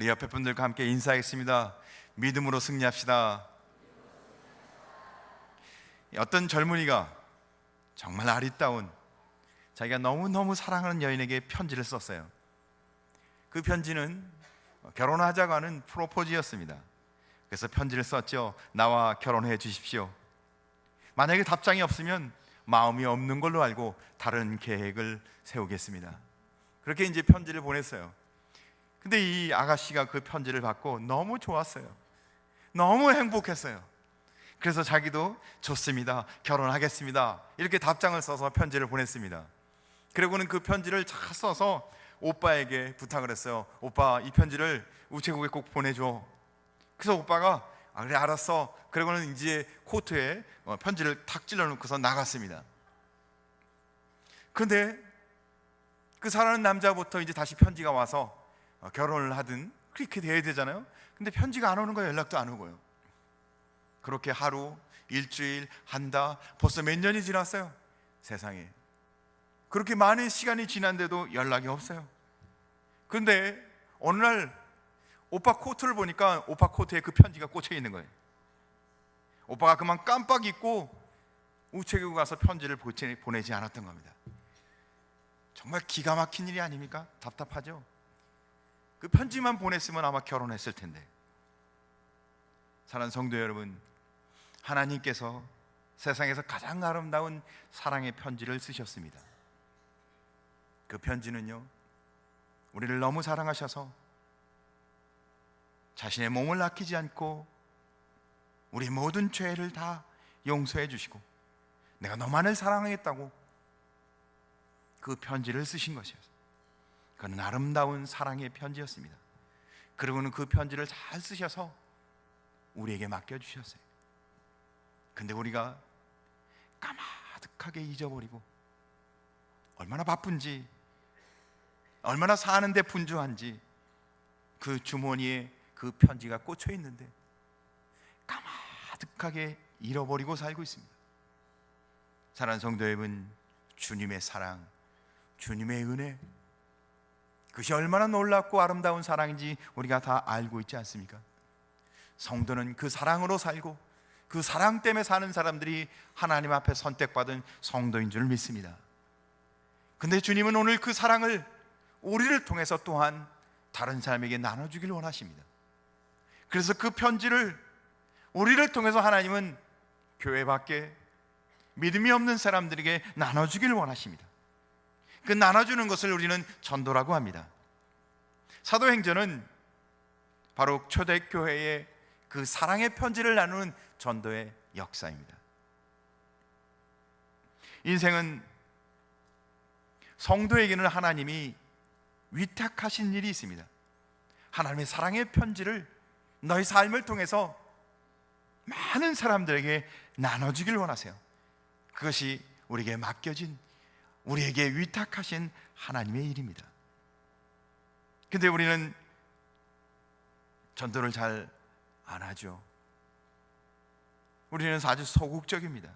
우리 옆에 분들과 함께 인사하겠습니다. 믿음으로 승리합시다. 어떤 젊은이가 정말 아리따운 자기가 너무너무 사랑하는 여인에게 편지를 썼어요. 그 편지는 결혼하자고 하는 프로포즈였습니다. 그래서 편지를 썼죠. 나와 결혼해 주십시오. 만약에 답장이 없으면 마음이 없는 걸로 알고 다른 계획을 세우겠습니다. 그렇게 이제 편지를 보냈어요. 근데 이 아가씨가 그 편지를 받고 너무 좋았어요. 너무 행복했어요. 그래서 자기도 좋습니다, 결혼하겠습니다, 이렇게 답장을 써서 편지를 보냈습니다. 그리고는 그 편지를 잘 써서 오빠에게 부탁을 했어요. 오빠, 이 편지를 우체국에 꼭 보내줘. 그래서 오빠가 그래 알았어. 그리고는 이제 코트에 편지를 탁 찔러놓고서 나갔습니다. 근데 그 사랑하는 남자부터 이제 다시 편지가 와서 결혼을 하든 그렇게 돼야 되잖아요. 근데 편지가 안 오는 거예요. 연락도 안 오고요. 그렇게 하루, 일주일, 한 달, 벌써 몇 년이 지났어요. 세상에 그렇게 많은 시간이 지났는데도 연락이 없어요. 근데 어느 날 오빠 코트를 보니까 오빠 코트에 그 편지가 꽂혀 있는 거예요. 오빠가 그만 깜빡 잊고 우체국 가서 편지를 보내지 않았던 겁니다. 정말 기가 막힌 일이 아닙니까? 답답하죠? 그 편지만 보냈으면 아마 결혼했을 텐데. 사랑하는 성도 여러분, 하나님께서 세상에서 가장 아름다운 사랑의 편지를 쓰셨습니다. 그 편지는요, 우리를 너무 사랑하셔서 자신의 몸을 아끼지 않고 우리 모든 죄를 다 용서해 주시고 내가 너만을 사랑하겠다고 그 편지를 쓰신 것이었어요. 그는 아름다운 사랑의 편지였습니다. 그리고는 그 편지를 잘 쓰셔서 우리에게 맡겨주셨어요. 근데 우리가 까마득하게 잊어버리고 얼마나 바쁜지, 얼마나 사는데 분주한지 그 주머니에 그 편지가 꽂혀 있는데 까마득하게 잃어버리고 살고 있습니다. 사랑하는 성도 여러분, 주님의 사랑, 주님의 은혜, 그것이 얼마나 놀랍고 아름다운 사랑인지 우리가 다 알고 있지 않습니까? 성도는 그 사랑으로 살고 그 사랑 때문에 사는 사람들이 하나님 앞에 선택받은 성도인 줄 믿습니다. 근데 주님은 오늘 그 사랑을 우리를 통해서 또한 다른 사람에게 나눠주길 원하십니다. 그래서 그 편지를 우리를 통해서 하나님은 교회 밖에 믿음이 없는 사람들에게 나눠주길 원하십니다. 그 나눠주는 것을 우리는 전도라고 합니다. 사도행전은 바로 초대교회의 그 사랑의 편지를 나누는 전도의 역사입니다. 인생은 성도에게는 하나님이 위탁하신 일이 있습니다. 하나님의 사랑의 편지를 너의 삶을 통해서 많은 사람들에게 나눠주길 원하세요. 그것이 우리에게 맡겨진, 우리에게 위탁하신 하나님의 일입니다. 근데 우리는 전도를 잘 안 하죠. 우리는 아주 소극적입니다.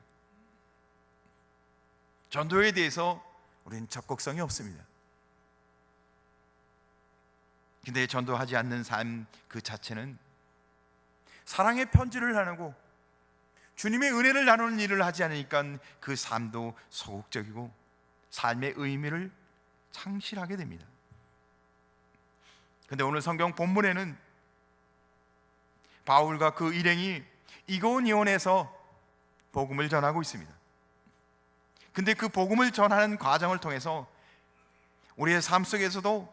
전도에 대해서 우리는 적극성이 없습니다. 근데 전도하지 않는 삶 그 자체는 사랑의 편지를 나누고 주님의 은혜를 나누는 일을 하지 않으니까 그 삶도 소극적이고 삶의 의미를 상실하게 됩니다. 근데 오늘 성경 본문에는 바울과 그 일행이 이고니온에서 복음을 전하고 있습니다. 근데 그 복음을 전하는 과정을 통해서 우리의 삶 속에서도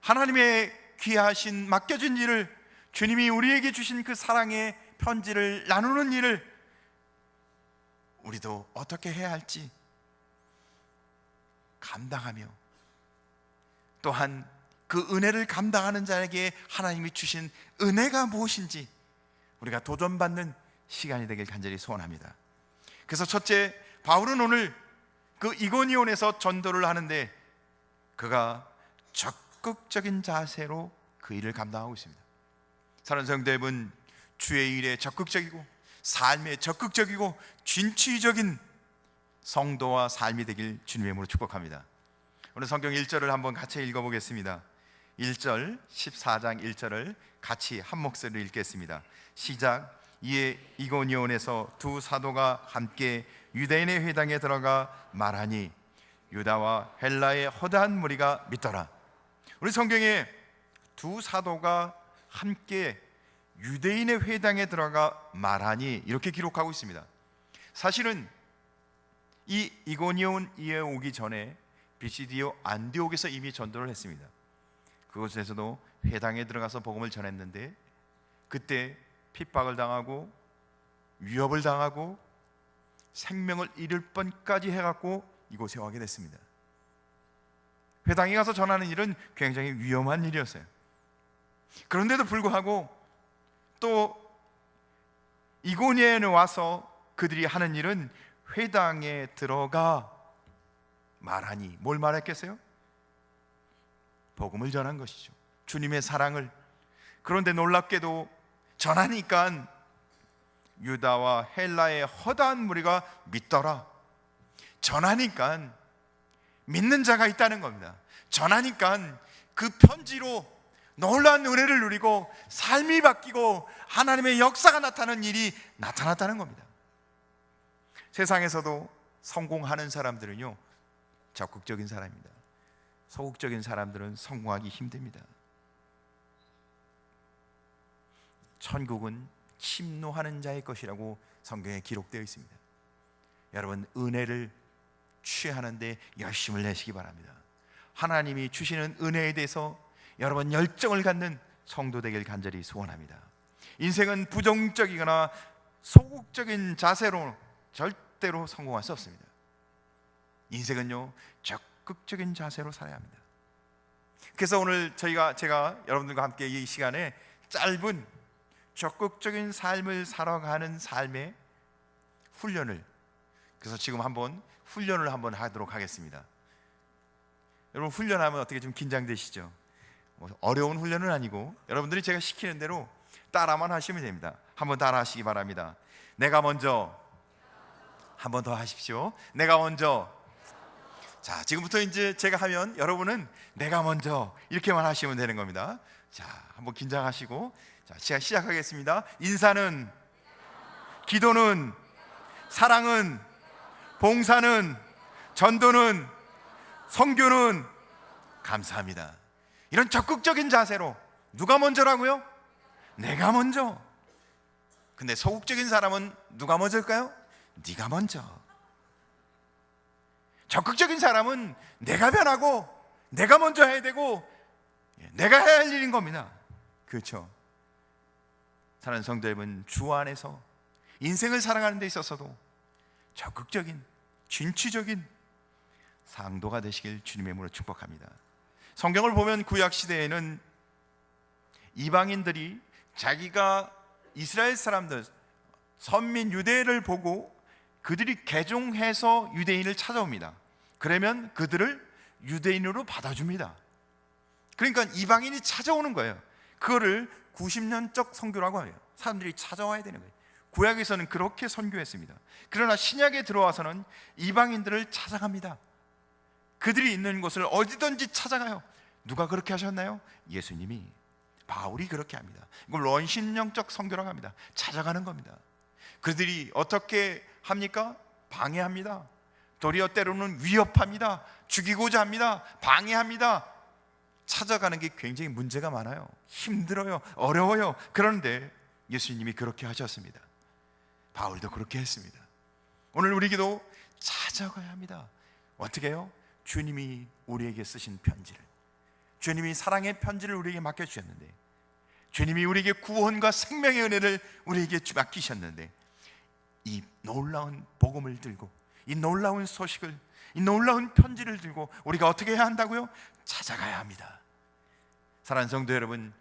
하나님의 귀하신 맡겨진 일을, 주님이 우리에게 주신 그 사랑의 편지를 나누는 일을 우리도 어떻게 해야 할지 감당하며, 또한 그 은혜를 감당하는 자에게 하나님이 주신 은혜가 무엇인지 우리가 도전받는 시간이 되길 간절히 소원합니다. 그래서 첫째, 바울은 오늘 그 이고니온에서 전도를 하는데 그가 적극적인 자세로 그 일을 감당하고 있습니다. 사랑하는 성도 여러분, 주의 일에 적극적이고 삶에 적극적이고 진취적인 성도와 삶이 되길 주님의 이름으로 축복합니다. 오늘 성경 1절을 한번 같이 읽어보겠습니다. 1절, 14장 1절을 같이 한 목소리로 읽겠습니다. 시작. 이에 이고니온에서 두 사도가 함께 유대인의 회당에 들어가 말하니 유다와 헬라의 허다한 무리가 믿더라. 우리 성경에 두 사도가 함께 유대인의 회당에 들어가 말하니 이렇게 기록하고 있습니다. 사실은 이 이고니온에 오기 전에 비시디오 안디옥에서 이미 전도를 했습니다. 그곳에서도 회당에 들어가서 복음을 전했는데 그때 핍박을 당하고 위협을 당하고 생명을 잃을 뻔까지 해갖고 이곳에 와게 됐습니다. 회당에 가서 전하는 일은 굉장히 위험한 일이었어요. 그런데도 불구하고 또 이고니온에 와서 그들이 하는 일은 회당에 들어가 말하니, 뭘 말했겠어요? 복음을 전한 것이죠. 주님의 사랑을. 그런데 놀랍게도 전하니까 유다와 헬라의 허다한 무리가 믿더라. 전하니까 믿는 자가 있다는 겁니다. 전하니까 그 편지로 놀라운 은혜를 누리고 삶이 바뀌고 하나님의 역사가 나타나는 일이 나타났다는 겁니다. 세상에서도 성공하는 사람들은요, 적극적인 사람입니다. 소극적인 사람들은 성공하기 힘듭니다. 천국은 침노하는 자의 것이라고 성경에 기록되어 있습니다. 여러분, 은혜를 취하는데 열심을 내시기 바랍니다. 하나님이 주시는 은혜에 대해서 여러분 열정을 갖는 성도 되길 간절히 소원합니다. 인생은 부정적이거나 소극적인 자세로 절대로 성공할 수 없습니다. 인생은요, 적극적인 자세로 살아야 합니다. 그래서 오늘 제가 여러분들과 함께 이 시간에 짧은 적극적인 삶을 살아가는 삶의 훈련을, 그래서 지금 한번 훈련을 한번 하도록 하겠습니다. 여러분, 훈련하면 어떻게 좀 긴장되시죠? 뭐 어려운 훈련은 아니고 여러분들이 제가 시키는 대로 따라만 하시면 됩니다. 한번 따라 하시기 바랍니다. 내가 먼저. 한 번 더 하십시오. 내가 먼저. 자, 지금부터 이제 제가 하면 여러분은 내가 먼저 이렇게만 하시면 되는 겁니다. 자, 한번 긴장하시고, 자, 시작하겠습니다. 인사는, 기도는, 사랑은, 봉사는, 전도는, 선교는, 감사합니다. 이런 적극적인 자세로. 누가 먼저라고요? 내가 먼저. 근데 소극적인 사람은 누가 먼저일까요? 네가 먼저. 적극적인 사람은 내가 변하고 내가 먼저 해야 되고 내가 해야 할 일인 겁니다. 그렇죠? 사랑하는 성도 여러분, 주 안에서 인생을 살아가는 데 있어서도 적극적인, 진취적인 상도가 되시길 주님의 이름으로 축복합니다. 성경을 보면 구약 시대에는 이방인들이 자기가 이스라엘 사람들, 선민 유대를 보고 그들이 개종해서 유대인을 찾아옵니다. 그러면 그들을 유대인으로 받아줍니다. 그러니까 이방인이 찾아오는 거예요. 그거를 90년적 선교라고 해요. 사람들이 찾아와야 되는 거예요. 구약에서는 그렇게 선교했습니다. 그러나 신약에 들어와서는 이방인들을 찾아갑니다. 그들이 있는 곳을 어디든지 찾아가요. 누가 그렇게 하셨나요? 예수님이. 바울이 그렇게 합니다. 이걸 원신령적 선교라고 합니다. 찾아가는 겁니다. 그들이 어떻게 합니까? 방해합니다. 도리어 때로는 위협합니다. 죽이고자 합니다. 방해합니다. 찾아가는 게 굉장히 문제가 많아요. 힘들어요. 어려워요. 그런데 예수님이 그렇게 하셨습니다. 바울도 그렇게 했습니다. 오늘 우리에게도 찾아가야 합니다. 어떻게 해요? 주님이 우리에게 쓰신 편지를, 주님이 사랑의 편지를 우리에게 맡겨주셨는데, 주님이 우리에게 구원과 생명의 은혜를 우리에게 맡기셨는데, 이 놀라운 복음을 들고, 이 놀라운 소식을, 이 놀라운 편지를 들고 우리가 어떻게 해야 한다고요? 찾아가야 합니다. 사랑하는 성도 여러분,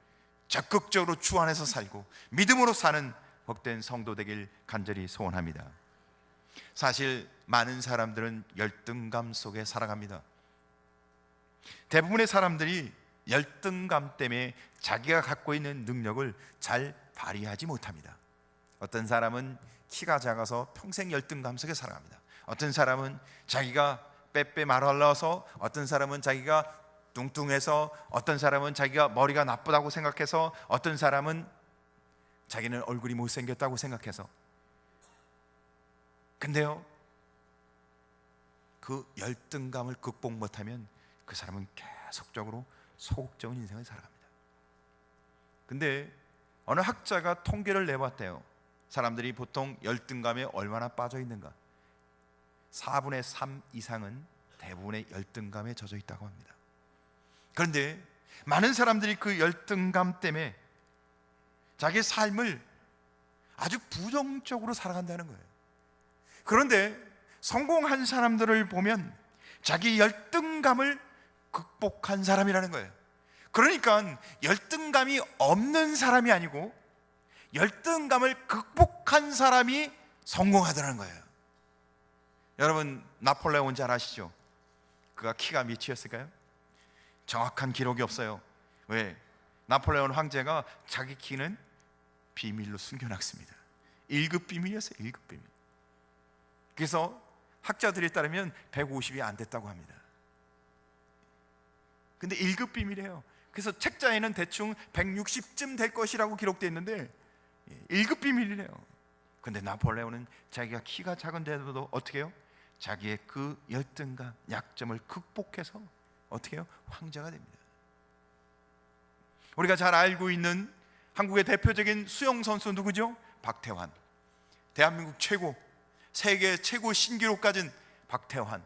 적극적으로 주 안에서 살고 믿음으로 사는 복된 성도 되길 간절히 소원합니다. 사실 많은 사람들은 열등감 속에 살아갑니다. 대부분의 사람들이 열등감 때문에 자기가 갖고 있는 능력을 잘 발휘하지 못합니다. 어떤 사람은 키가 작아서 평생 열등감 속에 살아갑니다. 어떤 사람은 자기가 빼빼 말아올라서, 어떤 사람은 자기가 뚱뚱해서, 어떤 사람은 자기가 머리가 나쁘다고 생각해서, 어떤 사람은 자기는 얼굴이 못생겼다고 생각해서. 근데요, 그 열등감을 극복 못하면 그 사람은 계속적으로 소극적인 인생을 살아갑니다. 근데 어느 학자가 통계를 내봤대요. 사람들이 보통 열등감에 얼마나 빠져 있는가. 4분의 3 이상은 대부분의 열등감에 젖어 있다고 합니다. 그런데 많은 사람들이 그 열등감 때문에 자기 삶을 아주 부정적으로 살아간다는 거예요. 그런데 성공한 사람들을 보면 자기 열등감을 극복한 사람이라는 거예요. 그러니까 열등감이 없는 사람이 아니고 열등감을 극복한 사람이 성공하더라는 거예요. 여러분, 나폴레온 잘 아시죠? 그가 키가 몇이었을까요? 정확한 기록이 없어요. 왜? 나폴레온 황제가 자기 키는 비밀로 숨겨놨습니다. 1급 비밀이었어요. 1급 비밀. 그래서 학자들에 따르면 150이 안 됐다고 합니다. 근데 1급 비밀이에요. 그래서 책자에는 대충 160쯤 될 것이라고 기록되어 있는데 1급 비밀이래요. 근데 나폴레온은 자기가 키가 작은데도 어떻게 해요? 자기의 그 열등감, 약점을 극복해서 어떻게 해요? 황제가 됩니다. 우리가 잘 알고 있는 한국의 대표적인 수영 선수 누구죠? 박태환. 대한민국 최고, 세계 최고 신기록 가진 박태환.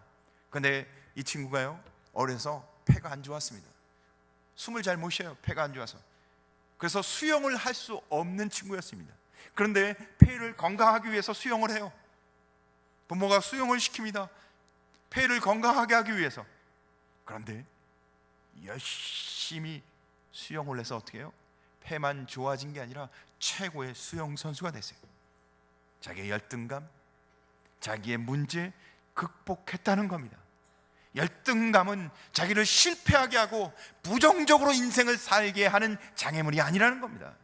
근데 이 친구가요, 어려서 폐가 안 좋았습니다. 숨을 잘 못 쉬어요. 폐가 안 좋아서. 그래서 수영을 할 수 없는 친구였습니다. 그런데 폐를 건강하기 위해서 수영을 해요. 부모가 수영을 시킵니다. 폐를 건강하게 하기 위해서. 그런데 열심히 수영을 해서 어떻게 해요? 폐만 좋아진 게 아니라 최고의 수영 선수가 됐어요. 자기의 열등감, 자기의 문제 극복했다는 겁니다. 열등감은 자기를 실패하게 하고 부정적으로 인생을 살게 하는 장애물이 아니라는 겁니다.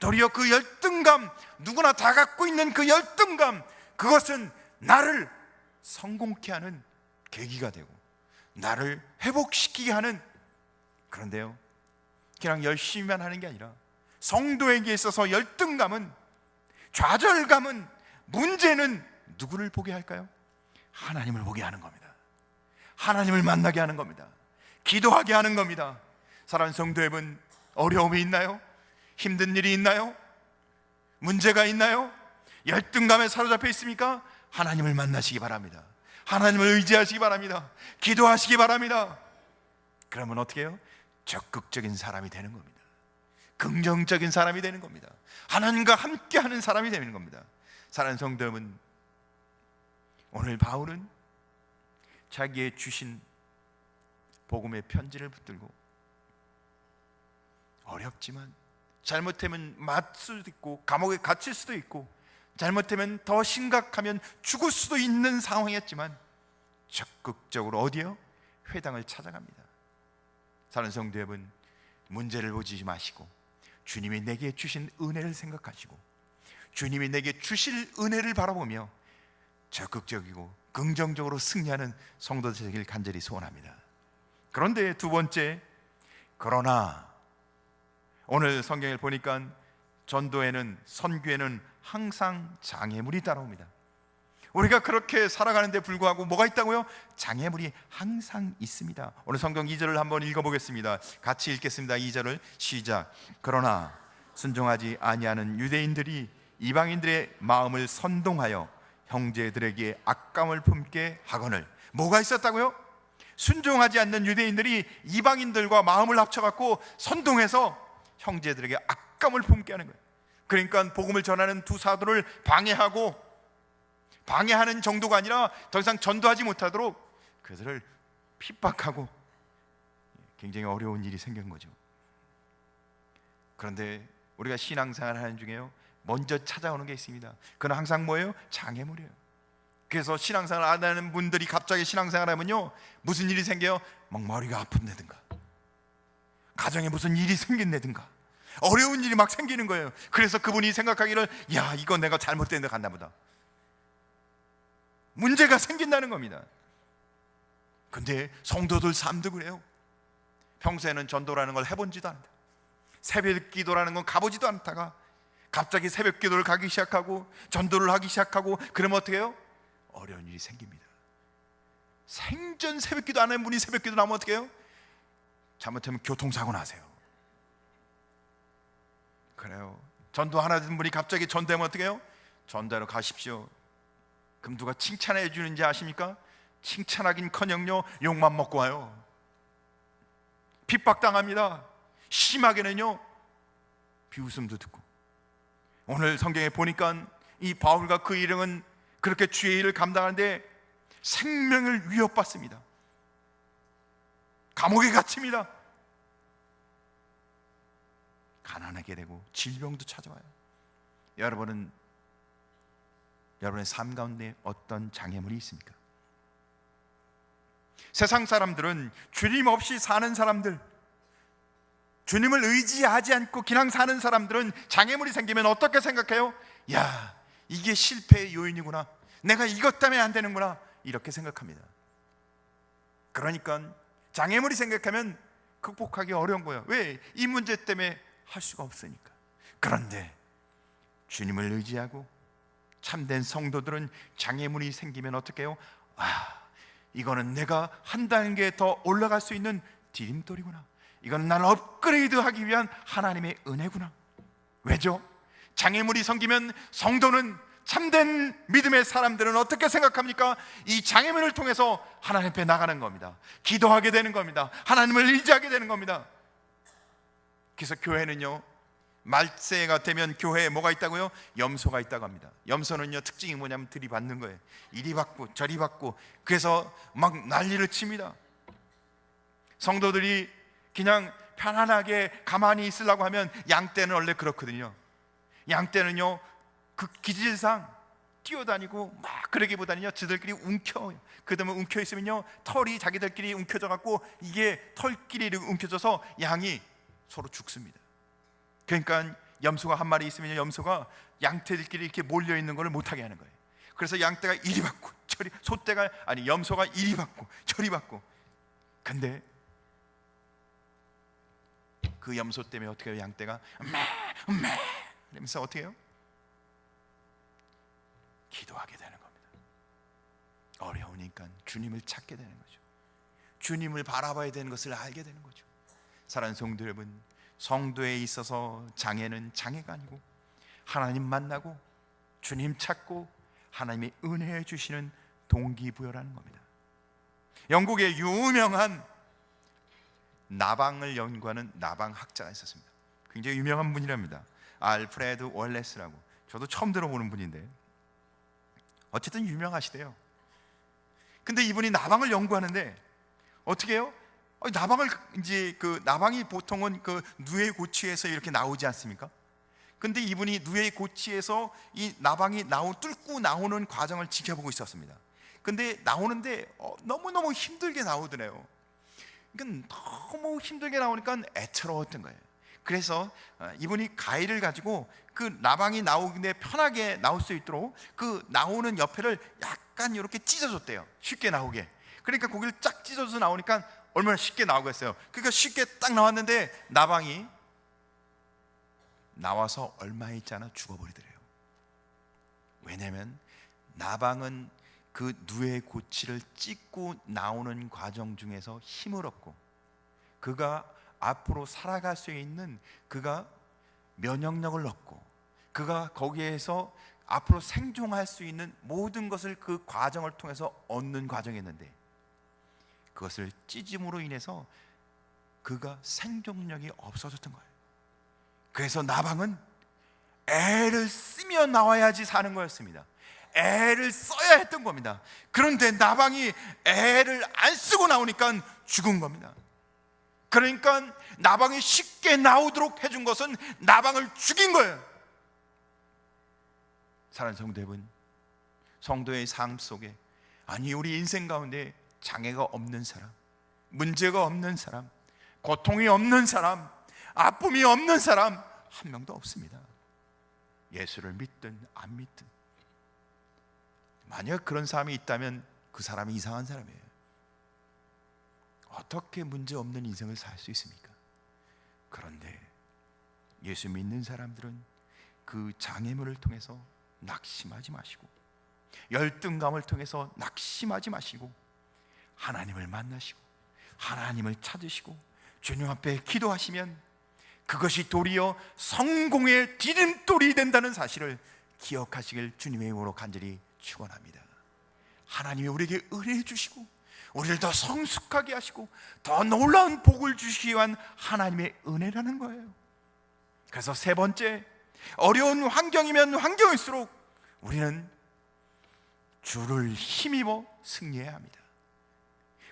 도리어 그 열등감, 누구나 다 갖고 있는 그 열등감, 그것은 나를 성공케 하는 계기가 되고 나를 회복시키게 하는, 그런데요, 그냥 열심히만 하는 게 아니라 성도에게 있어서 열등감은, 좌절감은, 문제는 누구를 보게 할까요? 하나님을 보게 하는 겁니다. 하나님을 만나게 하는 겁니다. 기도하게 하는 겁니다. 사랑하는 성도 여러분, 어려움이 있나요? 힘든 일이 있나요? 문제가 있나요? 열등감에 사로잡혀 있습니까? 하나님을 만나시기 바랍니다. 하나님을 의지하시기 바랍니다. 기도하시기 바랍니다. 그러면 어떻게 해요? 적극적인 사람이 되는 겁니다. 긍정적인 사람이 되는 겁니다. 하나님과 함께하는 사람이 되는 겁니다. 사랑하는 성도 여러분, 오늘 바울은 자기의 주신 복음의 편지를 붙들고 어렵지만, 잘못하면 맞을 수도 있고 감옥에 갇힐 수도 있고, 잘못하면 더 심각하면 죽을 수도 있는 상황이었지만 적극적으로 어디요? 회당을 찾아갑니다. 사랑하는 성도 여러분, 문제를 보지 마시고 주님이 내게 주신 은혜를 생각하시고 주님이 내게 주실 은혜를 바라보며 적극적이고 긍정적으로 승리하는 성도들 되길 간절히 소원합니다. 그런데 두 번째, 그러나 오늘 성경을 보니까 전도에는, 선교에는 항상 장애물이 따라옵니다. 우리가 그렇게 살아가는데 불구하고 뭐가 있다고요? 장애물이 항상 있습니다. 오늘 성경 2절을 한번 읽어보겠습니다. 같이 읽겠습니다. 2절을 시작. 그러나 순종하지 아니하는 유대인들이 이방인들의 마음을 선동하여 형제들에게 악감을 품게 하거늘. 뭐가 있었다고요? 순종하지 않는 유대인들이 이방인들과 마음을 합쳐갖고 선동해서 형제들에게 악감을 품게 하는 거예요. 그러니까 복음을 전하는 두 사도를 방해하는 정도가 아니라 더 이상 전도하지 못하도록 그들을 핍박하고 굉장히 어려운 일이 생긴 거죠. 그런데 우리가 신앙생활 하는 중에요, 먼저 찾아오는 게 있습니다. 그건 항상 뭐예요? 장애물이에요. 그래서 신앙생활 안 하는 분들이 갑자기 신앙생활 하면요, 무슨 일이 생겨요? 막 머리가 아픈다든가, 가정에 무슨 일이 생긴다든가, 어려운 일이 막 생기는 거예요. 그래서 그분이 생각하기를, 야, 이거 내가 잘못된 데 갔나 보다. 문제가 생긴다는 겁니다. 근데 성도들 삶도 그래요. 평소에는 전도라는 걸 해본지도 않다, 새벽 기도라는 건 가보지도 않다가 갑자기 새벽 기도를 가기 시작하고 전도를 하기 시작하고 그러면 어떻게 해요? 어려운 일이 생깁니다. 생전 새벽 기도 안 하는 분이 새벽 기도 나면 어떻게 해요? 잘못하면 교통사고 나세요. 그래요. 전도 하나 된 분이 갑자기 전도하면 어떻게 해요? 전도하러 가십시오. 그럼 누가 칭찬해 주는지 아십니까? 칭찬하긴커녕요 욕만 먹고 와요. 핍박당합니다. 심하게는요 비웃음도 듣고. 오늘 성경에 보니까 이 바울과 그 일행은 그렇게 주의 일을 감당하는데 생명을 위협받습니다. 감옥에 갇힙니다. 가난하게 되고 질병도 찾아와요. 여러분의 삶 가운데 어떤 장애물이 있습니까? 세상 사람들은 주님 없이 사는 사람들, 주님을 의지하지 않고 그냥 사는 사람들은 장애물이 생기면 어떻게 생각해요? 야, 이게 실패의 요인이구나, 내가 이것 때문에 안 되는구나, 이렇게 생각합니다. 그러니까 장애물이 생각하면 극복하기 어려운 거예요. 왜? 이 문제 때문에 할 수가 없으니까. 그런데 주님을 의지하고 참된 성도들은 장애물이 생기면 어떻게 해요? 이거는 내가 한 단계 더 올라갈 수 있는 디딤돌이구나, 이건 나를 업그레이드하기 위한 하나님의 은혜구나. 왜죠? 장애물이 생기면 성도는, 참된 믿음의 사람들은 어떻게 생각합니까? 이 장애물을 통해서 하나님 앞에 나가는 겁니다. 기도하게 되는 겁니다. 하나님을 의지하게 되는 겁니다. 그래서 교회는요, 말세가 되면 교회에 뭐가 있다고요? 염소가 있다고 합니다. 염소는요 특징이 뭐냐면 들이받는 거예요. 이리 받고 저리 받고, 그래서 막 난리를 칩니다. 성도들이 그냥 편안하게 가만히 있으려고 하면, 양떼는 원래 그렇거든요. 양떼는요 그 기질상 뛰어다니고 막 그러기보다는요 지들끼리 움켜요. 그다음에 움켜 있으면요 털이 자기들끼리 움켜져 갖고, 이게 털끼리 움켜져서 양이 서로 죽습니다. 그러니까 염소가 한 마리 있으면 염소가 양떼들끼리 이렇게 몰려 있는 것을 못하게 하는 거예요. 그래서 양떼가 이리 받고 저리, 염소가 이리 받고 저리 받고. 근데 그 염소 때문에 어떻게 해요? 양떼가 매 이러면서 어떻게 해요? 기도하게 되는 겁니다. 어려우니까 주님을 찾게 되는 거죠. 주님을 바라봐야 되는 것을 알게 되는 거죠. 사랑하는 성도 여러분, 성도에 있어서 장애는 장애가 아니고 하나님 만나고 주님 찾고 하나님의 은혜해 주시는 동기부여라는 겁니다. 영국의 유명한 나방을 연구하는 나방학자가 있었습니다. 굉장히 유명한 분이랍니다. 알프레드 월레스라고. 저도 처음 들어보는 분인데 어쨌든 유명하시대요. 근데 이분이 나방을 연구하는데 어떻게 해요? 나방을 이제 나방이 보통은 누에 고치에서 이렇게 나오지 않습니까? 근데 이분이 누에 고치에서 이 나방이 뚫고 나오는 과정을 지켜보고 있었습니다. 근데 나오는데 너무너무 힘들게 나오더래요. 그러니까 너무 힘들게 나오니까 애처로웠던 거예요. 그래서 이분이 가위를 가지고 그 나방이 나오는데 편하게 나올 수 있도록 그 나오는 옆에를 약간 이렇게 찢어줬대요. 쉽게 나오게. 그러니까 고기를 쫙 찢어서 나오니까 얼마나 쉽게 나오겠어요. 그러니까 쉽게 딱 나왔는데 나방이 나와서 얼마 있지 않아 죽어버리더래요. 왜냐하면 나방은 그 누에 고치를 찢고 나오는 과정 중에서 힘을 얻고 그가 앞으로 살아갈 수 있는, 그가 면역력을 얻고 그가 거기에서 앞으로 생존할 수 있는 모든 것을 그 과정을 통해서 얻는 과정이었는데, 그것을 찢음으로 인해서 그가 생존력이 없어졌던 거예요. 그래서 나방은 애를 쓰며 나와야지 사는 거였습니다. 애를 써야 했던 겁니다. 그런데 나방이 애를 안 쓰고 나오니까 죽은 겁니다. 그러니까 나방이 쉽게 나오도록 해준 것은 나방을 죽인 거예요. 사랑하는 성도 여러분, 성도의 삶 속에, 아니 우리 인생 가운데 장애가 없는 사람, 문제가 없는 사람, 고통이 없는 사람, 아픔이 없는 사람 한 명도 없습니다. 예수를 믿든 안 믿든. 만약 그런 사람이 있다면 그 사람이 이상한 사람이에요. 어떻게 문제 없는 인생을 살 수 있습니까? 그런데 예수 믿는 사람들은 그 장애물을 통해서 낙심하지 마시고, 열등감을 통해서 낙심하지 마시고, 하나님을 만나시고 하나님을 찾으시고 주님 앞에 기도하시면 그것이 도리어 성공의 디딤돌이 된다는 사실을 기억하시길 주님의 이름으로 간절히 축원합니다. 하나님이 우리에게 은혜 주시고 우리를 더 성숙하게 하시고 더 놀라운 복을 주시기 위한 하나님의 은혜라는 거예요. 그래서 세 번째, 어려운 환경이면 환경일수록 우리는 주를 힘입어 승리해야 합니다.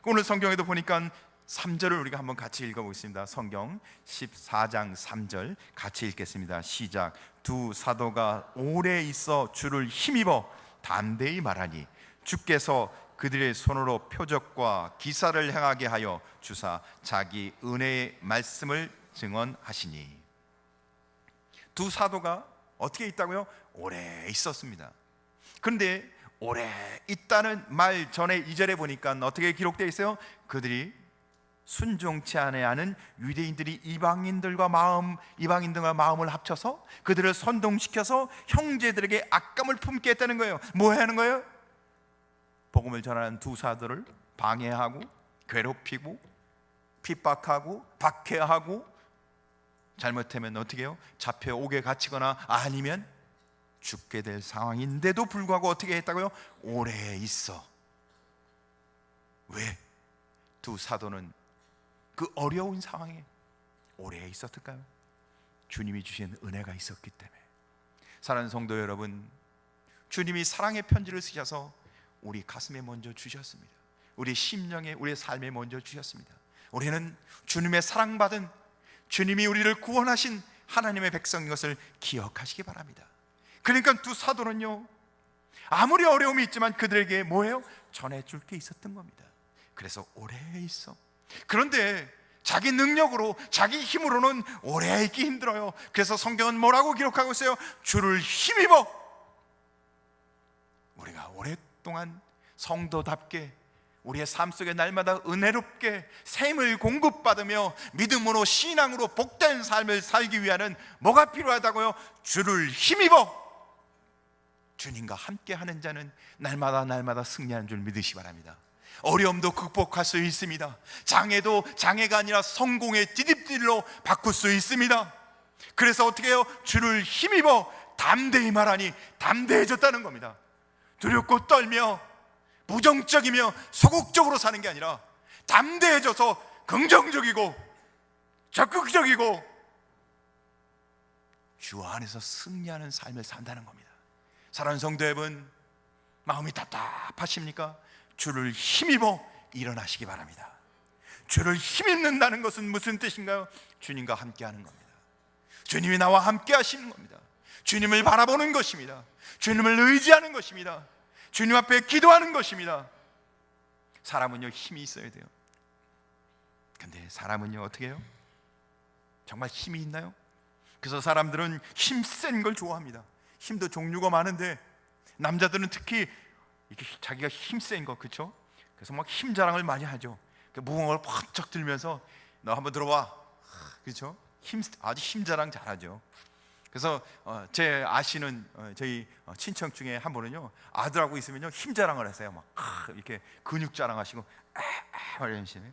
오늘 성경에도 보니까 3절을 우리가 한번 같이 읽어보겠습니다. 성경 14장 3절 같이 읽겠습니다. 시작. 두 사도가 오래 있어 주를 힘입어 담대히 말하니 주께서 그들의 손으로 표적과 기사를 행하게 하여 주사 자기 은혜의 말씀을 증언하시니. 두 사도가 어떻게 있다고요? 오래 있었습니다. 그런데 오래 있다는 말 전에 2절에 보니까 어떻게 기록되어 있어요? 그들이 순종치 않아야 하는 유대인들이 이방인들과 마음을 합쳐서 그들을 선동시켜서 형제들에게 악감을 품게 했다는 거예요. 뭐 하는 거예요? 복음을 전하는 두 사도를 방해하고 괴롭히고 핍박하고 박해하고, 잘못하면 어떻게 해요? 잡혀오게 갇히거나 아니면 죽게 될 상황인데도 불구하고 어떻게 했다고요? 오래 있어. 왜? 두 사도는 그 어려운 상황에 오래 있었을까요? 주님이 주신 은혜가 있었기 때문에. 사랑하는 성도 여러분, 주님이 사랑의 편지를 쓰셔서 우리 가슴에 먼저 주셨습니다. 우리 심령에, 우리의 삶에 먼저 주셨습니다. 우리는 주님의 사랑받은, 주님이 우리를 구원하신 하나님의 백성인 것을 기억하시기 바랍니다. 그러니까 두 사도는요, 아무리 어려움이 있지만 그들에게 뭐예요? 전해줄 게 있었던 겁니다. 그래서 오래 있어. 그런데 자기 능력으로, 자기 힘으로는 오래 있기 힘들어요. 그래서 성경은 뭐라고 기록하고 있어요? 주를 힘입어. 우리가 오랫동안 성도답게 우리의 삶 속에 날마다 은혜롭게 샘을 공급받으며 믿음으로 신앙으로 복된 삶을 살기 위하는 뭐가 필요하다고요? 주를 힘입어. 주님과 함께하는 자는 날마다 승리하는 줄 믿으시기 바랍니다. 어려움도 극복할 수 있습니다. 장애도 장애가 아니라 성공의 디딤돌로 바꿀 수 있습니다. 그래서 어떻게 해요? 주를 힘입어 담대히 말하니 담대해졌다는 겁니다. 두렵고 떨며 부정적이며 소극적으로 사는 게 아니라 담대해져서 긍정적이고 적극적이고 주 안에서 승리하는 삶을 산다는 겁니다. 사랑하는 성도 여러분, 마음이 답답하십니까? 주를 힘입어 일어나시기 바랍니다. 주를 힘입는다는 것은 무슨 뜻인가요? 주님과 함께하는 겁니다. 주님이 나와 함께 하시는 겁니다. 주님을 바라보는 것입니다. 주님을 의지하는 것입니다. 주님 앞에 기도하는 것입니다. 사람은요, 힘이 있어야 돼요. 근데 사람은요, 어떻게 해요? 정말 힘이 있나요? 그래서 사람들은 힘센 걸 좋아합니다. 힘도 종류가 많은데 남자들은 특히 이렇게 자기가 힘센 거, 그렇죠? 그래서 막 힘 자랑을 많이 하죠. 무거운 걸 팍쩍 들면서 너 한번 들어와, 그렇죠? 아주 힘 자랑 잘하죠. 그래서 제 아시는 저희 친척 중에 한 분은요, 아들하고 있으면요 힘 자랑을 하세요. 막 이렇게 근육 자랑하시고 이런 식으로.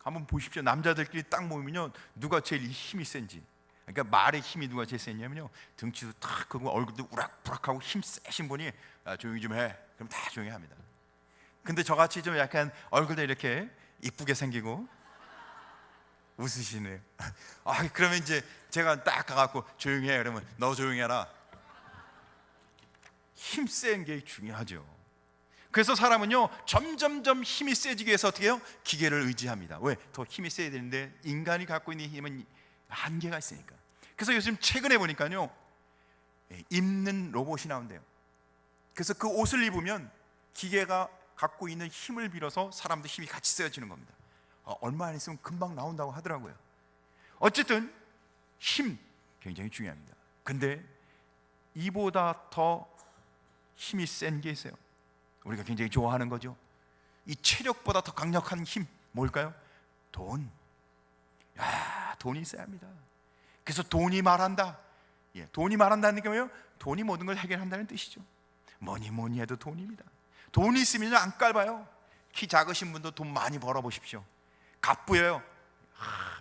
한번 보십시오. 남자들끼리 딱 모이면요 누가 제일 힘이 센지. 그러니까 말의 힘이 누가 제일 세냐면요, 등치도 탁 크고 얼굴도 우락부락하고 힘 세신 분이 조용히 좀 해. 그럼 다 조용히 합니다. 근데 저같이 좀 약간 얼굴도 이렇게 이쁘게 생기고 웃으시네요. 그러면 이제 제가 딱 가갖고 조용히 해. 그러면 너 조용히 해라. 힘 센 게 중요하죠. 그래서 사람은요 점점점 힘이 세지기 위해서 어떻게 해요? 기계를 의지합니다. 왜? 더 힘이 세야 되는데 인간이 갖고 있는 힘은 한계가 있으니까. 그래서 요즘 최근에 보니까요 입는 로봇이 나온대요. 그래서 그 옷을 입으면 기계가 갖고 있는 힘을 빌어서 사람도 힘이 같이 세워지는 겁니다. 얼마 안 있으면 금방 나온다고 하더라고요. 어쨌든 힘 굉장히 중요합니다. 근데 이보다 더 힘이 센 게 있어요. 우리가 굉장히 좋아하는 거죠. 이 체력보다 더 강력한 힘 뭘까요? 돈. 돈이 있어야 합니다. 그래서 돈이 말한다. 돈이 말한다는 게 뭐예요? 돈이 모든 걸 해결한다는 뜻이죠. 뭐니 해도 돈입니다. 돈이 있으면 안 깔봐요. 키 작으신 분도 돈 많이 벌어보십시오. 갑부예요.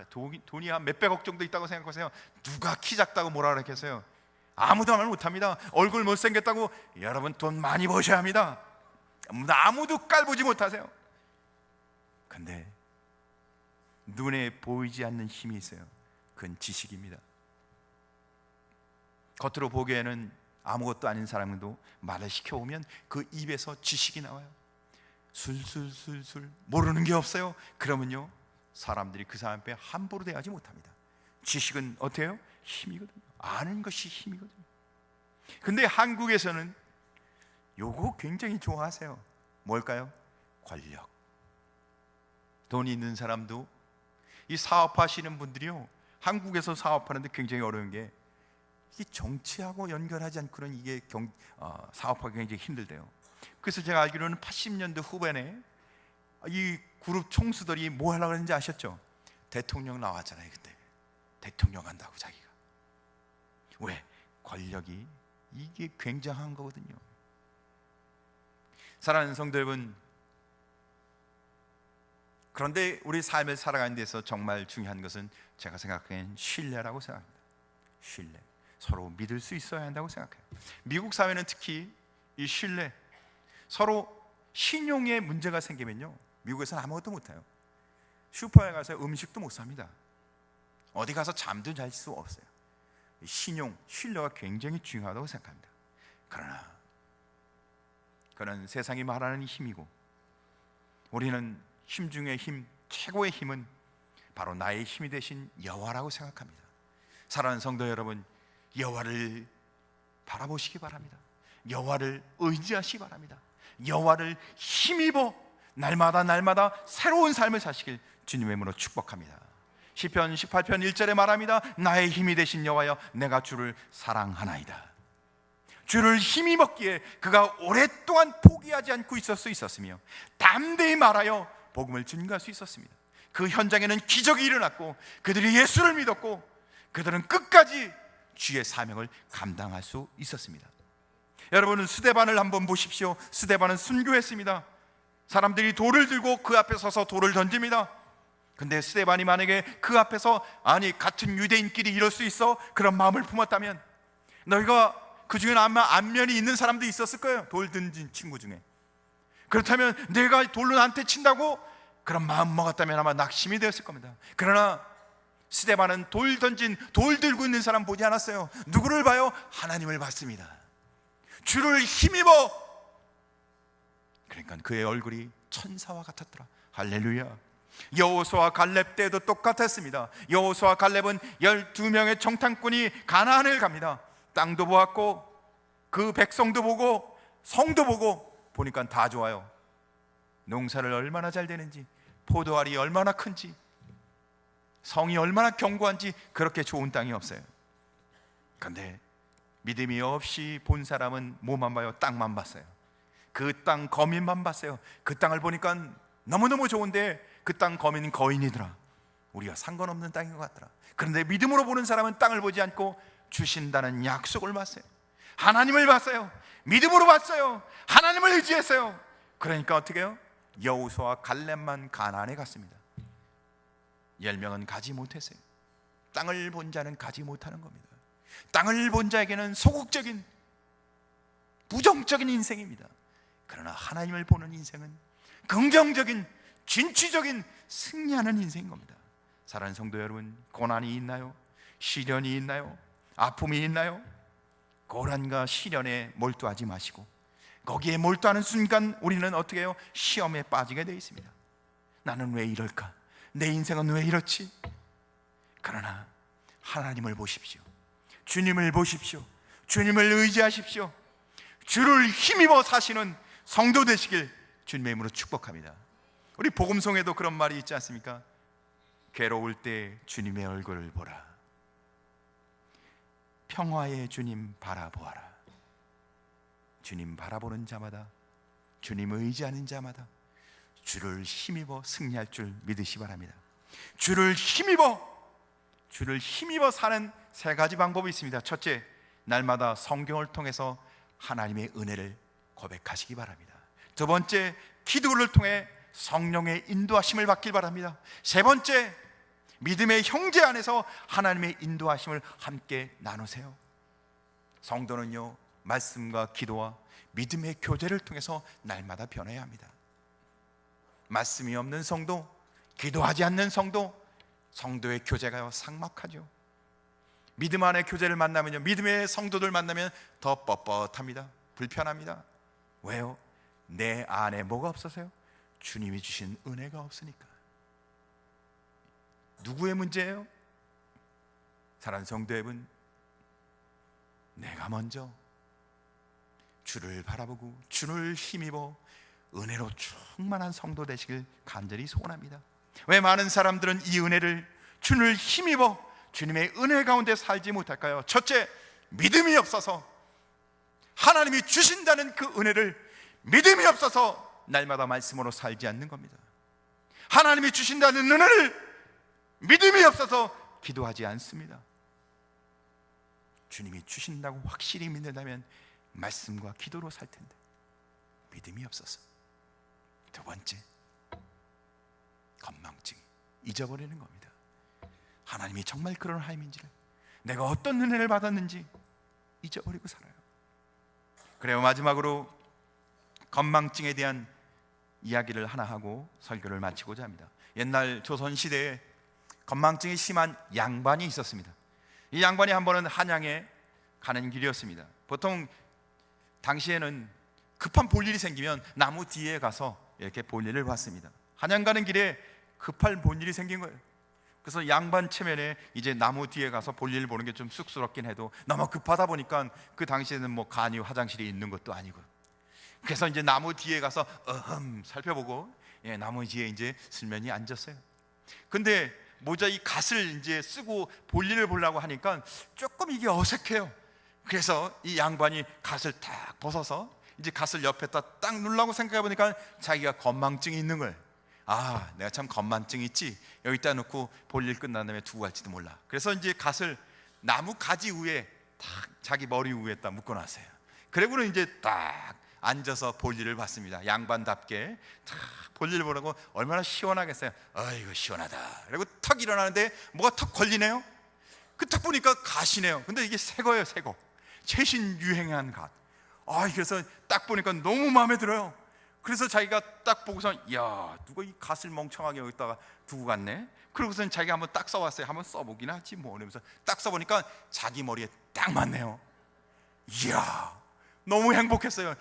돈이 한 몇백억 정도 있다고 생각하세요. 누가 키 작다고 뭐라 그랬겠어요? 아무도 말 못합니다. 얼굴 못생겼다고 여러분 돈 많이 버셔야 합니다. 아무도 깔보지 못하세요. 근데 눈에 보이지 않는 힘이 있어요. 그건 지식입니다. 겉으로 보기에는 아무것도 아닌 사람도 말을 시켜오면 그 입에서 지식이 나와요. 술술술술 모르는 게 없어요. 그러면요 사람들이 그 사람 앞에 함부로 대하지 못합니다. 지식은 어때요? 힘이거든요. 아는 것이 힘이거든요. 근데 한국에서는 요거 굉장히 좋아하세요. 뭘까요? 권력. 돈이 있는 사람도 이 사업하시는 분들이요 한국에서 사업하는데 굉장히 어려운 게 이게 정치하고 연결하지 않고는 이게 사업하기 굉장히 힘들대요. 그래서 제가 알기로는 80년대 후반에 이 그룹 총수들이 뭐 하려고 했는지 아셨죠? 대통령 나왔잖아요. 그때 대통령 한다고 자기가. 왜? 권력이 이게 굉장한 거거든요. 사랑하는 성도 여러분, 그런데 우리 삶을 살아가는 데서 정말 중요한 것은 제가 생각하기엔 신뢰라고 생각합니다. 신뢰. 서로 믿을 수 있어야 한다고 생각해요. 미국 사회는 특히 이 신뢰, 서로 신용에 문제가 생기면요 미국에서는 아무것도 못해요. 슈퍼에 가서 음식도 못 삽니다. 어디 가서 잠도 잘 수 없어요. 신용, 신뢰가 굉장히 중요하다고 생각합니다. 그러나 그는 세상이 말하는 힘이고 우리는 힘 중에 힘, 최고의 힘은 바로 나의 힘이 되신 여호와라고 생각합니다. 사랑하는 성도 여러분, 여호와를 바라보시기 바랍니다. 여호와를 의지하시기 바랍니다. 여호와를 힘입어 날마다 새로운 삶을 사시길 주님의 이름으로 축복합니다. 시편 18편 1절에 말합니다. 나의 힘이 되신 여호와여 내가 주를 사랑하나이다. 주를 힘입었기에 그가 오랫동안 포기하지 않고 있을 수 있었으며 담대히 말하여 복음을 증거할 수 있었습니다. 그 현장에는 기적이 일어났고 그들이 예수를 믿었고 그들은 끝까지 주의 사명을 감당할 수 있었습니다. 여러분은 스데반을 한번 보십시오. 스데반은 순교했습니다. 사람들이 돌을 들고 그 앞에 서서 돌을 던집니다. 근데 스데반이 만약에 그 앞에서 아니 같은 유대인끼리 이럴 수 있어? 그런 마음을 품었다면 너희가 그 중에는 아마 안면이 있는 사람도 있었을 거예요. 돌 던진 친구 중에. 그렇다면 내가 돌로 나한테 친다고? 그런 마음 먹었다면 아마 낙심이 되었을 겁니다. 그러나 스데반은 돌 들고 있는 사람 보지 않았어요. 누구를 봐요? 하나님을 봤습니다. 주를 힘입어. 그러니까 그의 얼굴이 천사와 같았더라. 할렐루야. 여호수아 갈렙 때도 똑같았습니다. 여호수아 갈렙은 12명의 정탐꾼이 가나안을 갑니다. 땅도 보았고 그 백성도 보고 성도 보고 보니까 다 좋아요. 농사를 얼마나 잘 되는지, 포도알이 얼마나 큰지, 성이 얼마나 견고한지 그렇게 좋은 땅이 없어요. 그런데 믿음이 없이 본 사람은 뭐만 봐요? 땅만 봤어요. 그 땅 거민만 봤어요. 그 땅을 보니까 너무너무 좋은데 그 땅 거민은 거인이더라. 우리가 상관없는 땅인 것 같더라. 그런데 믿음으로 보는 사람은 땅을 보지 않고 주신다는 약속을 봤어요. 하나님을 봤어요. 믿음으로 봤어요. 하나님을 의지했어요. 그러니까 어떻게 해요? 여호수아와 갈렙만 가나안에 갔습니다. 10명은 가지 못했어요. 땅을 본 자는 가지 못하는 겁니다. 땅을 본 자에게는 소극적인 부정적인 인생입니다. 그러나 하나님을 보는 인생은 긍정적인 진취적인 승리하는 인생인 겁니다. 사랑하는 성도 여러분, 고난이 있나요? 시련이 있나요? 아픔이 있나요? 고난과 시련에 몰두하지 마시고 거기에 몰두하는 순간 우리는 어떻게 해요? 시험에 빠지게 되어 있습니다. 나는 왜 이럴까? 내 인생은 왜 이렇지? 그러나 하나님을 보십시오. 주님을 보십시오. 주님을 의지하십시오. 주를 힘입어 사시는 성도 되시길 주님의 이름으로 축복합니다. 우리 복음송에도 그런 말이 있지 않습니까? 괴로울 때 주님의 얼굴을 보라. 평화의 주님 바라보아라. 주님 바라보는 자마다, 주님 의지하는 자마다 주를 힘입어 승리할 줄 믿으시 바랍니다. 주를 힘입어 사는 세 가지 방법이 있습니다. 첫째, 날마다 성경을 통해서 하나님의 은혜를 고백하시기 바랍니다. 두 번째, 기도를 통해 성령의 인도하심을 받길 바랍니다. 세 번째, 믿음의 형제 안에서 하나님의 인도하심을 함께 나누세요. 성도는요, 말씀과 기도와 믿음의 교제를 통해서 날마다 변해야 합니다. 말씀이 없는 성도, 기도하지 않는 성도, 성도의 교제가요 삭막하죠. 믿음 안의 교제를 만나면요, 믿음의 성도들 만나면 더 뻣뻣합니다. 불편합니다. 왜요? 내 안에 뭐가 없어서요? 주님이 주신 은혜가 없으니까. 누구의 문제예요? 사랑하는 성도 여러분, 내가 먼저 주를 바라보고 주를 힘입어 은혜로 충만한 성도 되시길 간절히 소원합니다. 왜 많은 사람들은 이 은혜를, 주를 힘입어 주님의 은혜 가운데 살지 못할까요? 첫째, 믿음이 없어서, 하나님이 주신다는 그 은혜를 믿음이 없어서 날마다 말씀으로 살지 않는 겁니다. 하나님이 주신다는 은혜를 믿음이 없어서 기도하지 않습니다. 주님이 주신다고 확실히 믿는다면 말씀과 기도로 살 텐데 믿음이 없어서. 두 번째, 건망증, 잊어버리는 겁니다. 하나님이 정말 그런 하나님인지를, 내가 어떤 은혜를 받았는지 잊어버리고 살아요. 그래요, 마지막으로 건망증에 대한 이야기를 하나 하고 설교를 마치고자 합니다. 옛날 조선시대에 건망증이 심한 양반이 있었습니다. 이 양반이 한 번은 한양에 가는 길이었습니다. 보통 당시에는 급한 볼일이 생기면 나무 뒤에 가서 이렇게 볼일을 봤습니다. 한양 가는 길에 급할 볼일이 생긴 거예요. 그래서 양반 체면에 이제 나무 뒤에 가서 볼일을 보는 게 좀 쑥스럽긴 해도 너무 급하다 보니까 그 당시에는 뭐 간이 화장실이 있는 것도 아니고, 그래서 이제 나무 뒤에 가서 살펴보고, 나무 뒤에 이제 슬면이 앉았어요. 근데 모자 이 갓을 이제 쓰고 볼일을 보려고 하니까 조금 이게 어색해요. 그래서 이 양반이 갓을 딱 벗어서 이제 갓을 옆에다 딱 누르려고 생각해 보니까 자기가 건망증이 있는 거예요. 아, 내가 참 건망증 있지, 여기다 놓고 볼일 끝난 다음에 두고 갈지도 몰라. 그래서 이제 갓을 나무 가지 위에 딱 자기 머리 위에다 묶어놨어요. 그리고는 이제 딱 앉아서 볼일을 봤습니다. 양반답게 탁 볼일을 보라고. 얼마나 시원하겠어요. 아이고 시원하다. 그리고 턱 일어나는데 뭐가 턱 걸리네요. 그 턱 보니까 갓이네요. 근데 이게 새 거예요, 새 거. 최신 유행한 갓. 그래서 딱 보니까 너무 마음에 들어요. 그래서 자기가 딱 보고서, 야, 누가 이 갓을 멍청하게 여기다가 두고 갔네. 그러고선 자기가 한번 딱 써봤어요. 한번 써보긴 하지 뭐. 그러면서 딱 써보니까 자기 머리에 딱 맞네요. 이야, 너무 행복했어요.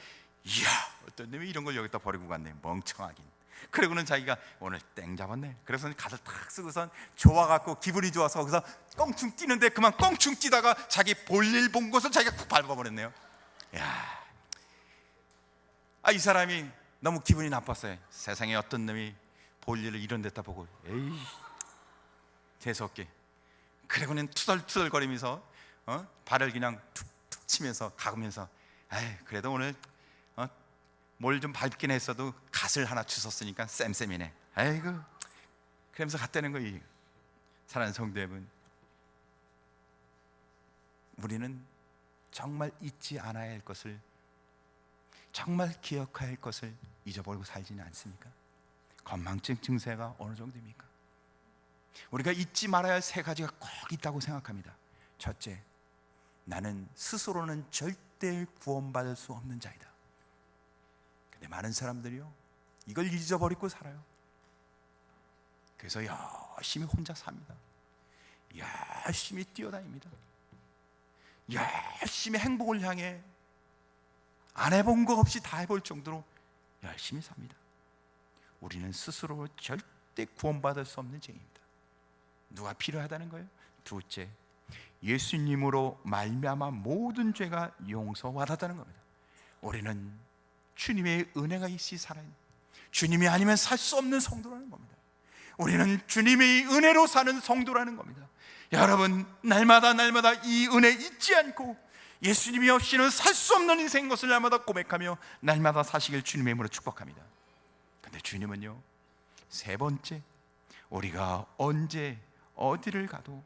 이야, 어떤 놈이 이런 걸 여기다 버리고 갔네, 멍청하긴. 그러고는 자기가 오늘 땡 잡았네. 그래서 갓을 탁 쓰고선 좋아갖고 기분이 좋아서 거기서 껑충 뛰는데 그만 껑충 뛰다가 자기 볼일 본 곳을 자기가 쿡 밟아버렸네요. 야, 이 사람이 너무 기분이 나빴어요. 세상에 어떤 놈이 볼일을 이런 데다 보고, 에이, 재수없게. 그러고는 투덜투덜거리면서 발을 그냥 툭툭 치면서 가면서, 그래도 오늘 뭘 좀 밟긴 했어도 갓을 하나 주웠으니까 쌤쌤이네. 아이고, 그러면서 갔다는 거예요. 사랑하는 성도 여러분, 우리는 정말 잊지 않아야 할 것을, 정말 기억해야 할 것을 잊어버리고 살지는 않습니까? 건망증 증세가 어느 정도입니까? 우리가 잊지 말아야 할 세 가지가 꼭 있다고 생각합니다. 첫째, 나는 스스로는 절대 구원받을 수 없는 자이다. 근데 많은 사람들이요, 이걸 잊어버리고 살아요. 그래서 열심히 혼자 삽니다. 열심히 뛰어다닙니다. 열심히 행복을 향해 안 해본 거 없이 다 해볼 정도로 열심히 삽니다. 우리는 스스로 절대 구원받을 수 없는 죄입니다. 누가 필요하다는 거예요? 둘째, 예수님으로 말미암아 모든 죄가 용서받았다는 겁니다. 우리는 주님의 은혜가 있이 살아요. 주님이 아니면 살 수 없는 성도라는 겁니다. 우리는 주님의 은혜로 사는 성도라는 겁니다. 여러분, 날마다 이 은혜 잊지 않고 예수님이 없이는 살 수 없는 인생인 것을 날마다 고백하며 날마다 사시길 주님의 이름으로 축복합니다. 근데 주님은요, 세 번째, 우리가 언제 어디를 가도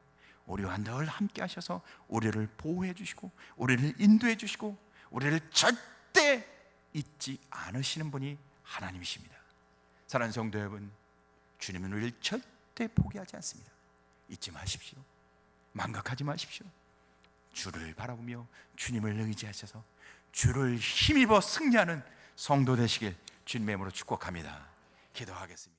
우리와 늘 함께 하셔서 우리를 보호해 주시고 우리를 인도해 주시고 우리를 절대 잊지 않으시는 분이 하나님이십니다. 사랑하는 성도 여러분, 주님은 우리를 절대 포기하지 않습니다. 잊지 마십시오. 망각하지 마십시오. 주를 바라보며 주님을 의지하셔서 주를 힘입어 승리하는 성도 되시길 주님의 이름으로 축복합니다. 기도하겠습니다.